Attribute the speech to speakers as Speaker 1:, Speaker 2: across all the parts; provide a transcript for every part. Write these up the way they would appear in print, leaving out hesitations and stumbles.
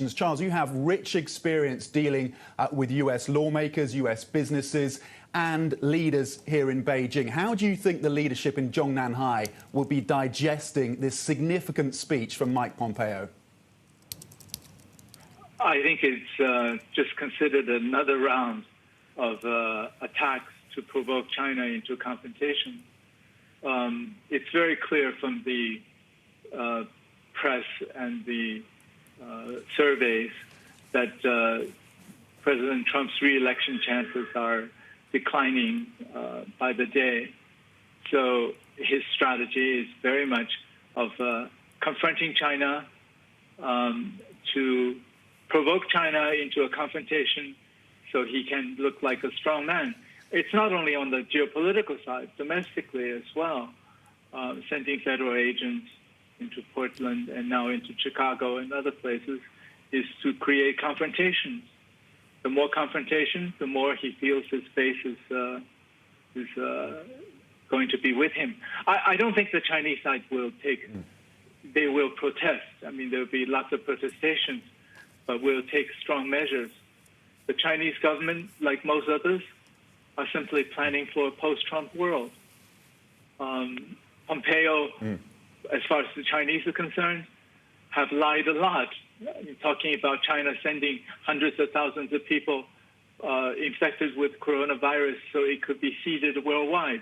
Speaker 1: Charles, you have rich experience dealing with US lawmakers, US businesses and leaders here in Beijing. How do you think the leadership in Zhongnanhai will be digesting this significant speech from Mike Pompeo?
Speaker 2: I think it's just considered another round of attacks to provoke China into confrontation. It's very clear from the press and the surveys that President Trump's re-election chances are declining by the day. So his strategy is very much of confronting China to provoke China into a confrontation so he can look like a strong man. It's not only on the geopolitical side, domestically as well, sending federal agents into Portland and now into Chicago and other places is to create confrontations. The more confrontation, the more he feels his base is going to be with him. I don't think the Chinese side will take, they will protest. I mean, there will be lots of protestations, but will take strong measures. The Chinese government, like most others, are simply planning for a post-Trump world. Pompeo, as far as the Chinese are concerned, have lied a lot, talking about China sending hundreds of thousands of people infected with coronavirus so it could be seeded worldwide.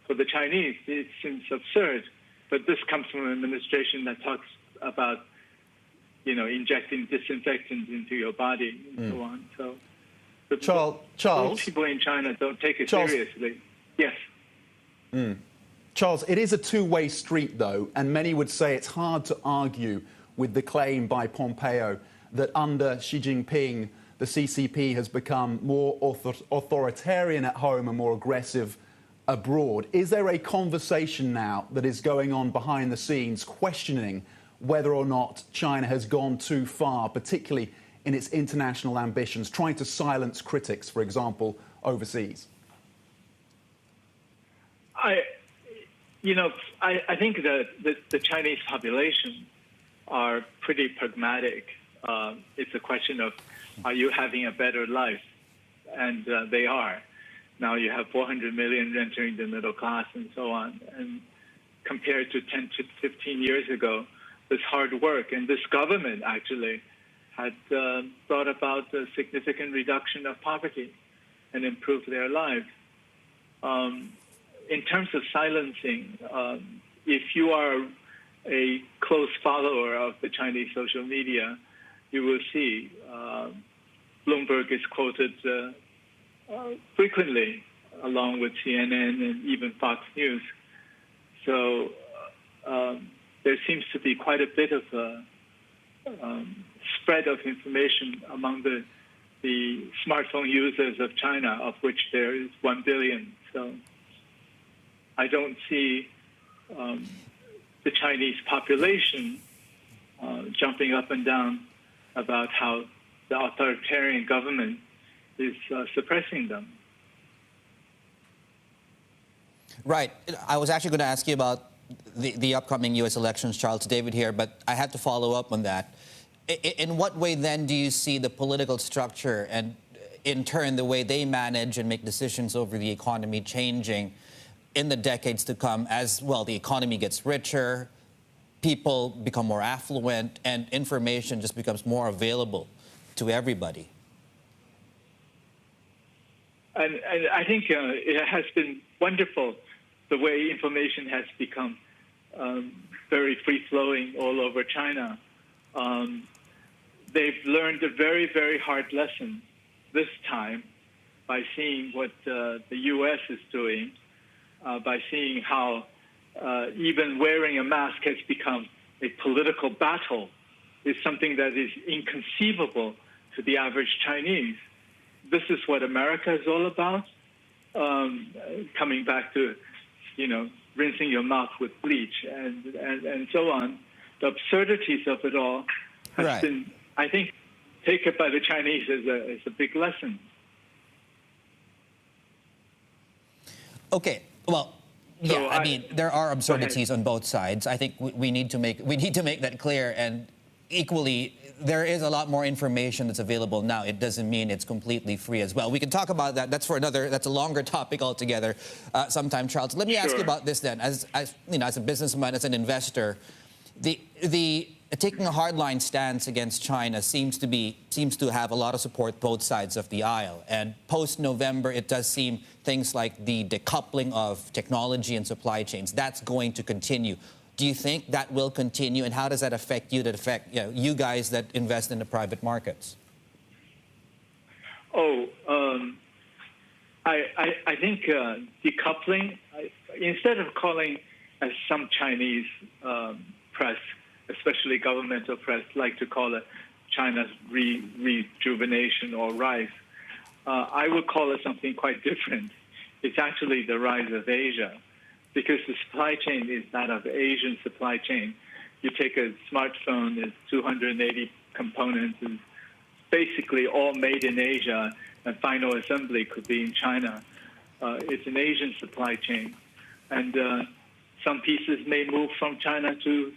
Speaker 2: For the Chinese, it seems absurd, but this comes from an administration that talks about, injecting disinfectants into your body and so on. So,
Speaker 1: Charles,
Speaker 2: people in China don't take it seriously. Yes.
Speaker 1: Charles, it is a two-way street, though, and many would say it's hard to argue with the claim by Pompeo that under Xi Jinping, the CCP has become more authoritarian at home and more aggressive abroad. Is there a conversation now that is going on behind the scenes questioning whether or not China has gone too far, particularly in its international ambitions, trying to silence critics, for example, overseas?
Speaker 2: I think that the Chinese population are pretty pragmatic. It's a question of, are you having a better life? And they are. Now you have 400 million entering the middle class and so on. And compared to 10 to 15 years ago, this hard work and this government actually had brought about a significant reduction of poverty and improved their lives. In terms of silencing, if you are a close follower of the Chinese social media, you will see Bloomberg is quoted frequently, along with CNN and even Fox News. So there seems to be quite a bit of spread of information among the smartphone users of China, of which there is 1 billion. So I don't see the Chinese population jumping up and down about how the authoritarian government is suppressing them.
Speaker 3: Right. I was actually going to ask you about the upcoming U.S. elections, Charles. David here, but I had to follow up on that. In what way, then, do you see the political structure and, in turn, the way they manage and make decisions over the economy changing in the decades to come as, well, the economy gets richer, people become more affluent, and information just becomes more available to everybody?
Speaker 2: And I think it has been wonderful the way information has become very free-flowing all over China. They've learned a very, very hard lesson this time by seeing what the U.S. is doing, by seeing how even wearing a mask has become a political battle, is something that is inconceivable to the average Chinese. This is what America is all about, coming back to, rinsing your mouth with bleach and so on. The absurdities of it all has been, I think, taken by the Chinese as a big lesson.
Speaker 3: Okay, well, yeah, I mean, there are absurdities on both sides. I think we need to make that clear, and equally, there is a lot more information that's available now. It doesn't mean it's completely free as well. We can talk about that. That's a longer topic altogether sometime, Charles. Let me ask you about this then. As you know, as a businessman, as an investor, the taking a hardline stance against China seems to have a lot of support both sides of the aisle. And post-November, it does seem things like the decoupling of technology and supply chains, that's going to continue. Do you think that will continue, and how does that affect you, you guys that invest in the private markets?
Speaker 2: I think decoupling, instead of calling, as some Chinese press, especially governmental press, like to call it China's rejuvenation or rise, I would call it something quite different. It's actually the rise of Asia, because the supply chain is that of Asian supply chain. You take a smartphone, there's 280 components, and basically all made in Asia, and final assembly could be in China. It's an Asian supply chain. And some pieces may move from China to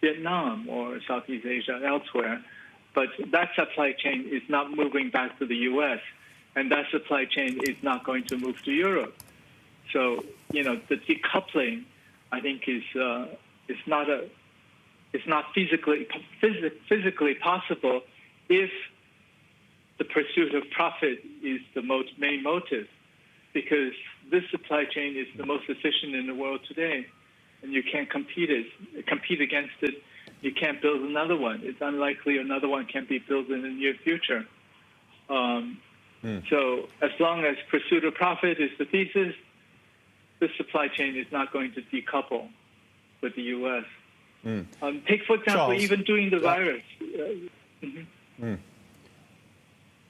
Speaker 2: Vietnam or Southeast Asia, elsewhere. But that supply chain is not moving back to the U.S., and that supply chain is not going to move to Europe. So, the decoupling, I think, is not physically possible if the pursuit of profit is the main motive, because this supply chain is the most efficient in the world today, and you can't compete against it. You can't build another one. It's unlikely another one can be built in the near future. So as long as pursuit of profit is the thesis, the supply chain is not going to decouple with the U.S. Take, for example,
Speaker 1: Charles,
Speaker 2: even during the virus.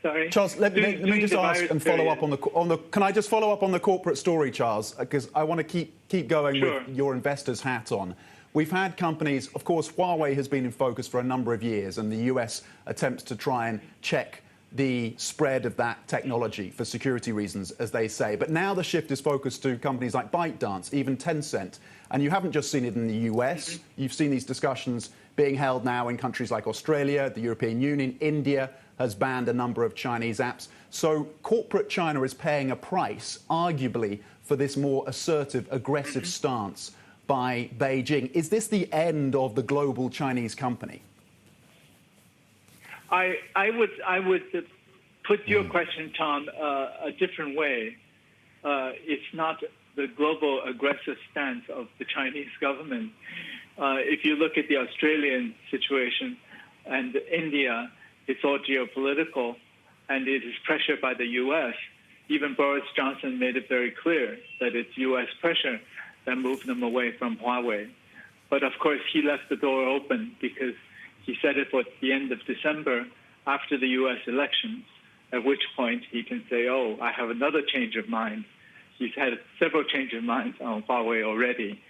Speaker 2: Sorry.
Speaker 1: Charles, let me just ask and follow up on the. Can I just follow up on the corporate story, Charles? Because I want to keep going with your investor's hat on. We've had companies, of course, Huawei has been in focus for a number of years, and the U.S. attempts to try and check the spread of that technology for security reasons, as they say. But now the shift is focused to companies like ByteDance, even Tencent. And you haven't just seen it in the US. You've seen these discussions being held now in countries like Australia, the European Union. India has banned a number of Chinese apps. So corporate China is paying a price, arguably, for this more assertive, aggressive stance by Beijing. Is this the end of the global Chinese company?
Speaker 2: I would put your question, Tom, a different way. It's not the global aggressive stance of the Chinese government. If you look at the Australian situation and India, it's all geopolitical, and it is pressured by the U.S. Even Boris Johnson made it very clear that it's U.S. pressure that moved them away from Huawei. But of course, he left the door open because he said it at the end of December after the U.S. elections, at which point he can say, oh, I have another change of mind. He's had several changes of mind on Huawei already.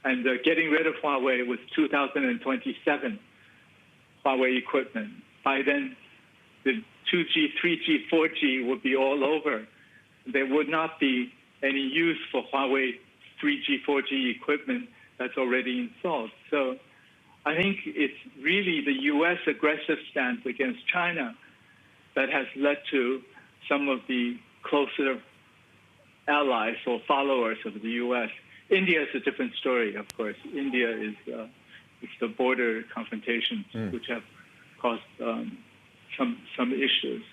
Speaker 2: And getting rid of Huawei was 2027 Huawei equipment. By then, the 2G, 3G, 4G would be all over. There would not be any use for Huawei 3G, 4G equipment that's already installed. So I think it's really the U.S. aggressive stance against China that has led to some of the closer allies or followers of the U.S. India is a different story, of course. India is the border confrontations, which have caused some issues.